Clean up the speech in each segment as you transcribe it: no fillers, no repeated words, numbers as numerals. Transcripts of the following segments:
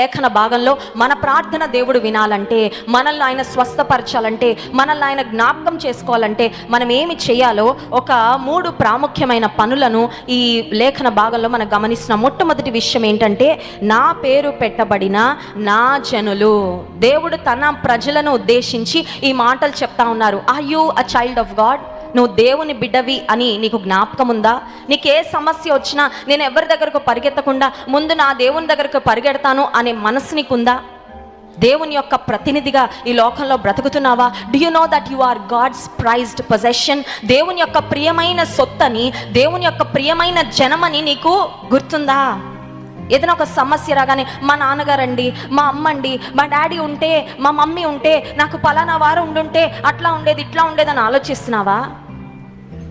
లేఖన భాగంలో మన ప్రార్థన దేవుడు వినాలంటే, మనల్ని ఆయన స్వస్థపరచాలంటే, మనల్ని ఆయన జ్ఞాపకం చేసుకోవాలంటే మనం ఏమి చేయాలో ఒక 3 ప్రాముఖ్యమైన పనులను ఈ లేఖన భాగంలో మనం గమనిస్తున్నాం. మొట్టమొదటి విషయం ఏంటంటే, నా పేరు పెట్టబడిన నా జనులు. దేవుడు తన ప్రజలను ఉద్దేశించి ఈ మాటలు చెప్తా ఉన్నారు. Are you a child of God? నువ్వు దేవుని బిడ్డవి అని నీకు జ్ఞాపకం ఉందా? నీకు ఏ సమస్య వచ్చినా నేను ఎవరి దగ్గరకు పరిగెత్తకుండా ముందు నా దేవుని దగ్గరకు పరిగెడతాను అనే మనసు నీకుందా? దేవుని యొక్క ప్రతినిధిగా ఈ లోకంలో బ్రతుకుతున్నావా? Do you know that you are God's prized possession? దేవుని యొక్క ప్రియమైన సొత్తని, దేవుని యొక్క ప్రియమైన జనమని నీకు గుర్తుందా? ఏదైనా ఒక సమస్య రాగానే మా నాన్నగారండి, మా అమ్మండి, మా డాడీ ఉంటే, మా మమ్మీ ఉంటే, నాకు పలానా వారు ఉండుంటే అట్లా ఉండేది ఇట్లా ఉండేది అని ఆలోచిస్తున్నావా?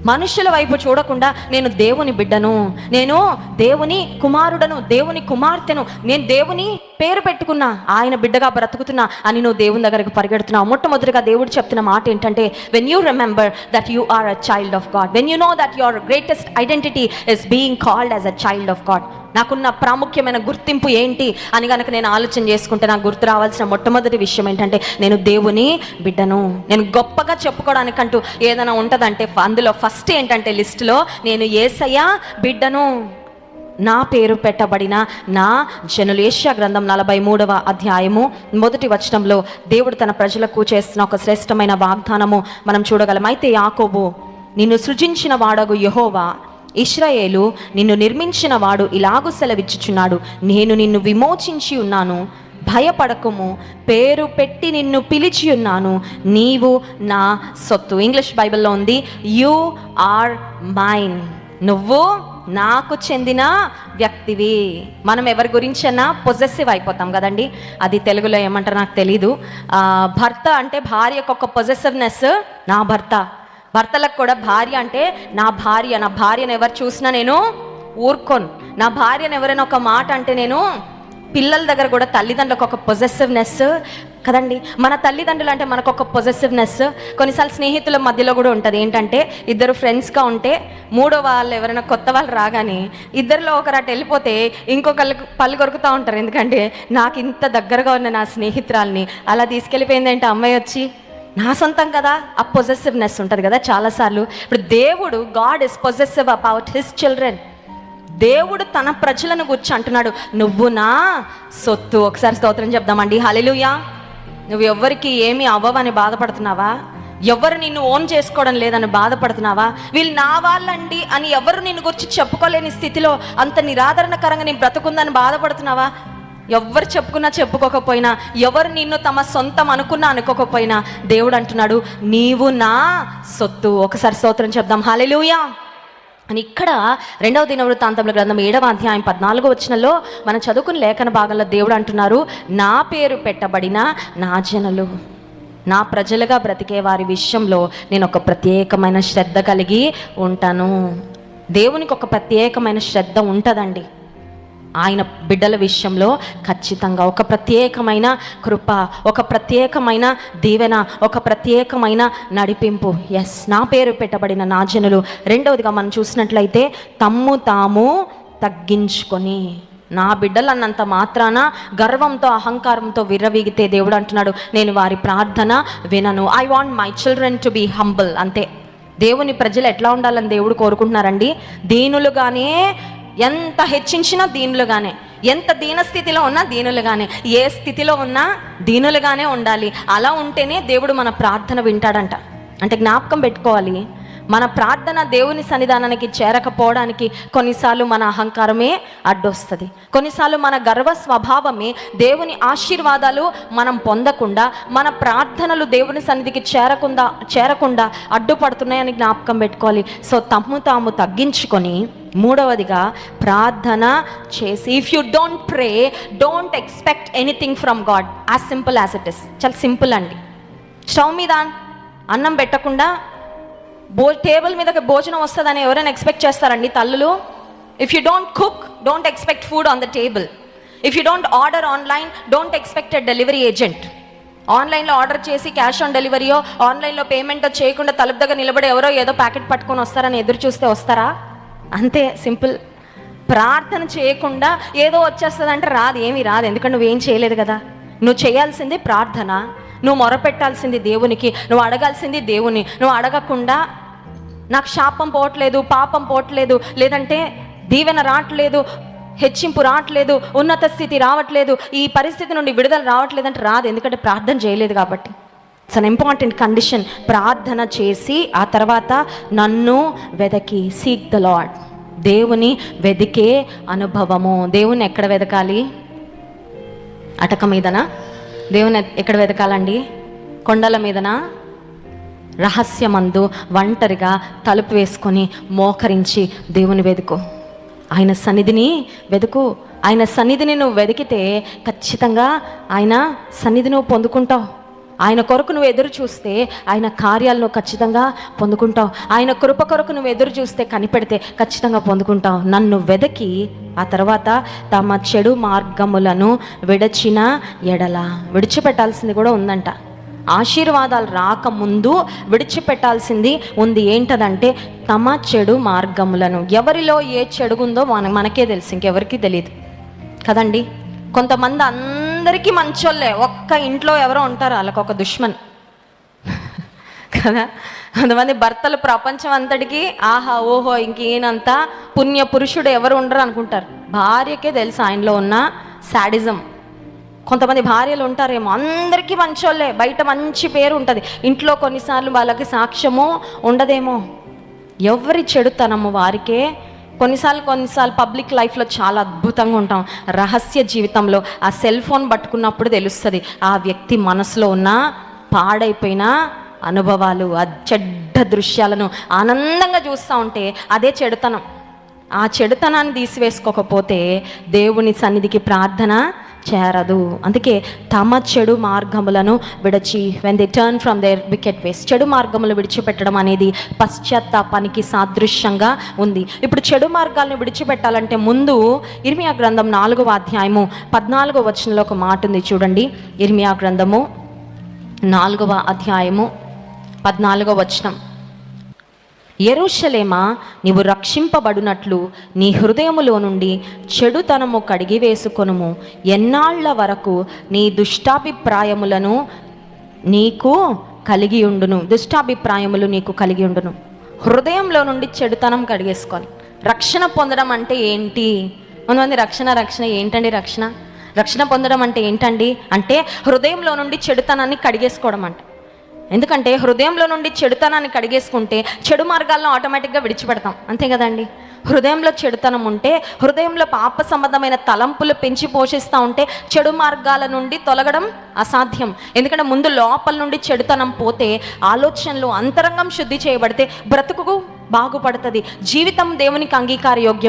మనుషుల వైపు చూడకుండా నేను దేవుని బిడ్డను, నేను దేవుని కుమారుడను, దేవుని కుమార్తెను, నేను దేవుని పేరు పెట్టుకున్నా, ఆయన బిడ్డగా బ్రతుకుతున్నా అని నువ్వు దేవుని దగ్గరకు పరిగెడుతున్నావు. మొట్టమొదటిగా దేవుడు చెప్తున్న మాట ఏంటంటే, when you remember that you are a child of God, when you know that your greatest identity is being called as a child of God. నాకున్న ప్రాముఖ్యమైన గుర్తింపు ఏంటి అని కనుక నేను ఆలోచన చేసుకుంటే నాకు గుర్తు రావాల్సిన మొట్టమొదటి విషయం ఏంటంటే, నేను దేవుని బిడ్డను. నేను గొప్పగా చెప్పుకోవడానికంటూ ఏదైనా ఉంటుందంటే అందులో ఫస్ట్ ఏంటంటే లిస్టులో, నేను యేసయ్య బిడ్డను, నా పేరు పెట్టబడిన నా జనులు. యెషయా గ్రంథం 43వ అధ్యాయము 1వ వచనంలో దేవుడు తన ప్రజలకు చేస్తున్న ఒక శ్రేష్టమైన వాగ్దానము మనం చూడగలం. అయితే యాకోబు, నిన్ను సృజించిన వాడగు యెహోవా, ఇశ్రాయేలు, నిన్ను నిర్మించిన వాడు ఇలాగు సెలవిచ్చుచున్నాడు, నేను నిన్ను విమోచించి ఉన్నాను, భయపడకుము, పేరు పెట్టి నిన్ను పిలిచి ఉన్నాను, నీవు నా సొత్తు. ఇంగ్లీష్ బైబిల్లో ఉంది, యు ఆర్ మైన్. నువ్వు నాకు చెందిన వ్యక్తివి. మనం ఎవరి గురించైనా పొజెసివ్ అయిపోతాం కదండి. అది తెలుగులో ఏమంటారు నాకు తెలీదు. భర్త అంటే భార్యకు ఒక పొజెసివ్నెస్, నా భర్త. భర్తలకు కూడా భార్య అంటే నా భార్య, నా భార్యను ఎవరు చూసినా నేను ఊరుకోను. నా భార్యను ఎవరైనా ఒక మాట అంటే నేను, పిల్లల దగ్గర కూడా తల్లిదండ్రులకు ఒక పొజెసివ్నెస్ కదండి. మన తల్లిదండ్రులు అంటే మనకు ఒక పొజెసివ్నెస్. కొన్నిసార్లు స్నేహితుల మధ్యలో కూడా ఉంటుంది. ఏంటంటే, ఇద్దరు ఫ్రెండ్స్గా ఉంటే మూడో వాళ్ళు ఎవరైనా కొత్త వాళ్ళు రాగానే ఇద్దరిలో ఒకరు అటు వెళ్ళిపోతే ఇంకొకళ్ళకి పళ్ళు కొరుకుతూ ఉంటారు. ఎందుకంటే నాకు ఇంత దగ్గరగా ఉన్న నా స్నేహితురాల్ని అలా తీసుకెళ్ళిపోయిందంటే అమ్మాయి వచ్చి నా సొంతం కదా, ఆ పొజెసివ్నెస్ ఉంటుంది కదా చాలాసార్లు. ఇప్పుడు దేవుడు, God is possessive about his children. దేవుడు తన ప్రజలను గురించి అంటున్నాడు, నువ్వు నా సొత్తు. ఒకసారి స్తోత్రం చెప్దామండి, హల్లెలూయా. నువ్వు ఎవ్వరికి ఏమీ అవ్వవని బాధపడుతున్నావా? ఎవరు నిన్ను ఓన్ చేసుకోవడం లేదని బాధపడుతున్నావా? వీళ్ళు నా వాళ్ళండి అని ఎవరు నిన్ను గురించి చెప్పుకోలేని స్థితిలో అంత నిరాదరణకరంగా నీ బ్రతుకుందని బాధపడుతున్నావా? ఎవరు చెప్పుకున్నా చెప్పుకోకపోయినా, ఎవరు నిన్ను తమ సొంతం అనుకున్నా అనుకోకపోయినా, దేవుడు అంటున్నాడు, నీవు నా సొత్తు. ఒకసారి స్తోత్రం చెప్దాం, హల్లెలూయా అని. ఇక్కడ 2వ దినవృత్తాంతముల గ్రంథం 7వ అధ్యాయం 14వ వచనంలో మనం చదువుకున్న లేఖన భాగంలో దేవుడు అంటున్నారు, నా పేరు పెట్టబడిన నా జనులు, నా ప్రజలుగా బ్రతికే వారి విషయంలో నేను ఒక ప్రత్యేకమైన శ్రద్ధ కలిగి ఉంటాను. దేవునికి ఒక ప్రత్యేకమైన శ్రద్ధ ఉంటుందండి. ఆయన బిడ్డల విషయంలో ఖచ్చితంగా ఒక ప్రత్యేకమైన కృప, ఒక ప్రత్యేకమైన దీవెన, ఒక ప్రత్యేకమైన నడిపింపు. ఎస్, నా పేరు పెట్టబడిన నా జనులు. రెండవదిగా మనం చూసినట్లయితే, తమ్ము తాము తగ్గించుకొని. నా బిడ్డలు అన్నంత మాత్రాన గర్వంతో అహంకారంతో విర్రవీగితే దేవుడు అంటున్నాడు, నేను వారి ప్రార్థన వినను. I want my children to be humble. అంతే. దేవుని ప్రజలు ఎట్లా ఉండాలని దేవుడు కోరుకుంటున్నారండి? దీనులుగానే, ఎంత హెచ్చించినా దీనులుగానే, ఎంత దీనస్థితిలో ఉన్నా దీనులుగానే, ఏ స్థితిలో ఉన్నా దీనులుగానే ఉండాలి. అలా ఉంటేనే దేవుడు మన ప్రార్థన వింటాడంట. అంటే జ్ఞాపకం పెట్టుకోవాలి, మన ప్రార్థన దేవుని సన్నిధానానికి చేరకపోవడానికి కొన్నిసార్లు మన అహంకారమే అడ్డొస్తుంది. కొన్నిసార్లు మన గర్వ స్వభావమే దేవుని ఆశీర్వాదాలు మనం పొందకుండా, మన ప్రార్థనలు దేవుని సన్నిధికి చేరకుండా అడ్డుపడుతున్నాయని జ్ఞాపకం పెట్టుకోవాలి. సో తమ్ము తాము తగ్గించుకొని, మూడవదిగా ప్రార్థన చేసి, if you don't pray, don't expect anything from God. As simple as it is. చాలా సింపుల్ అండి. స్టవ్ మీద అన్నం పెట్టకుండా టేబుల్ మీదకి భోజనం వస్తుందని ఎవరైనా ఎక్స్పెక్ట్ చేస్తారండి తల్లులు? If you don't cook, don't expect food on the table. If you don't order online, don't expect a delivery agent. ఆన్లైన్లో ఆర్డర్ చేసి క్యాష్ ఆన్ డెలివరీయో, ఆన్లైన్లో పేమెంట్ చేయకుండా తలుపు దగ్గర నిలబడి ఎవరో ఏదో ప్యాకెట్ పట్టుకొని వస్తారని ఎదురు చూస్తే వస్తారా? అంతే సింపుల్. ప్రార్థన చేయకుండా ఏదో వచ్చేస్తుంది అంటే రాదు, ఏమీ రాదు. ఎందుకంటే నువ్వేం చేయలేదు కదా. నువ్వు చేయాల్సింది ప్రార్థన, నువ్వు మొరపెట్టాల్సింది దేవునికి, నువ్వు అడగాల్సింది దేవుని. నువ్వు అడగకుండా నాకు శాపం పోవట్లేదు, పాపం పోవట్లేదు, లేదంటే దీవెన రావట్లేదు, హెచ్చింపు రావట్లేదు, ఉన్నత స్థితి రావట్లేదు, ఈ పరిస్థితి నుండి విడుదల రావట్లేదు అంటే రాదు. ఎందుకంటే ప్రార్థన చేయలేదు కాబట్టి. It's an important condition. ప్రార్థన చేసి ఆ తర్వాత నన్ను వెదకి, సీక్ ద లార్డ్, దేవుని వెదికే అనుభవము. దేవుని ఎక్కడ వెదకాలి? అటక మీదనా? దేవుని ఎక్కడ వెదకాలండి? కొండల మీదనా? రహస్యమందు ఒంటరిగా తలుపు వేసుకొని మోకరించి దేవుని వెదుకు, ఆయన సన్నిధిని వెదుకు. ఆయన సన్నిధిని నువ్వు వెదికితే ఖచ్చితంగా ఆయన సన్నిధి నువ్వు పొందుకుంటావు. ఆయన కొరకు నువ్వు ఎదురు చూస్తే ఆయన కార్యాలను ఖచ్చితంగా పొందుకుంటావు. ఆయన కృప కొరకు నువ్వు ఎదురు చూస్తే, కనిపెడితే ఖచ్చితంగా పొందుకుంటావు. నన్ను వెదకి ఆ తర్వాత తమ చెడు మార్గములను విడిచిన ఎడల, విడిచిపెట్టాల్సింది కూడా ఉందంట. ఆశీర్వాదాలు రాకముందు విడిచిపెట్టాల్సింది ఉంది. ఏంటదంటే తమ చెడు మార్గములను. ఎవరిలో ఏ చెడుగుందో మనకే తెలుసు, ఇంకెవరికి తెలియదు కదండి. కొంతమంది అందరికీ మంచోళ్ళే, ఒక్క ఇంట్లో ఎవరో ఉంటారు వాళ్ళకి ఒక దుష్మన్ కదా. కొంతమంది భర్తలు ప్రపంచం అంతటికి ఆహా ఓహో ఇంకేనంత పుణ్య పురుషుడు ఎవరు ఉండరు అనుకుంటారు. భార్యకే తెలుసు ఆయనలో ఉన్న శాడిజం. కొంతమంది భార్యలు ఉంటారేమో అందరికీ మంచోళ్ళే, బయట మంచి పేరు ఉంటుంది, ఇంట్లో కొన్నిసార్లు వాళ్ళకి సాక్ష్యము ఉండదేమో. ఎవరి చెడుతనము వారికే. కొన్నిసార్లు పబ్లిక్ లైఫ్లో చాలా అద్భుతంగా ఉంటాం, రహస్య జీవితంలో ఆ సెల్ ఫోన్ పట్టుకున్నప్పుడు తెలుస్తుంది ఆ వ్యక్తి మనసులో ఉన్న పాడైపోయిన అనుభవాలు, ఆ చెడ్డ దృశ్యాలను ఆనందంగా చూస్తూ ఉంటే అదే చెడుతనం. ఆ చెడుతనాన్ని తీసివేసుకోకపోతే దేవుని సన్నిధికి ప్రార్థన చేరదు. అందుకే తమ చెడు మార్గములను విడిచి, when they turn from their wicked ways, చెడు మార్గములు విడిచిపెట్టడం అనేది పశ్చాత్తాపానికి సాదృశ్యంగా ఉంది. ఇప్పుడు చెడు మార్గాలను విడిచిపెట్టాలంటే ముందు ఇర్మియా గ్రంథం 4వ అధ్యాయము 14వ వచనంలో ఒక మాట ఉంది చూడండి. ఇర్మియా గ్రంథము 4వ అధ్యాయము 14వ వచనం. యెరూషలేమా, నీవు రక్షింపబడినట్లు నీ హృదయములో నుండి చెడుతనము కడిగి వేసుకొనుము. ఎన్నాళ్ల వరకు నీ దుష్టాభిప్రాయములను నీకు కలిగి ఉండును. దుష్టాభిప్రాయములు నీకు కలిగి ఉండును. హృదయంలో నుండి చెడుతనం కడిగేసుకోవాలి. రక్షణ పొందడం అంటే ఏంటి? కొంతమంది రక్షణ ఏంటండి? రక్షణ పొందడం అంటే ఏంటండి అంటే హృదయంలో నుండి చెడుతనాన్ని కడిగేసుకోవడం అంట. ఎందుకంటే హృదయంలో నుండి చెడుతనాన్ని కడిగేసుకుంటే చెడు మార్గాలను ఆటోమేటిక్గా విడిచిపెడతాం, అంతే కదండి. హృదయంలో చెడుతనం ఉంటే, హృదయంలో పాప సంబంధమైన తలంపులు పెంచి పోషిస్తూ ఉంటే చెడు మార్గాల నుండి తొలగడం అసాధ్యం. ఎందుకంటే ముందు లోపల నుండి చెడుతనం పోతే, ఆలోచనలు అంతరంగం శుద్ధి చేయబడితే బ్రతుకు బాగుపడుతుంది, జీవితం దేవునికి అంగీకార యోగ్యం.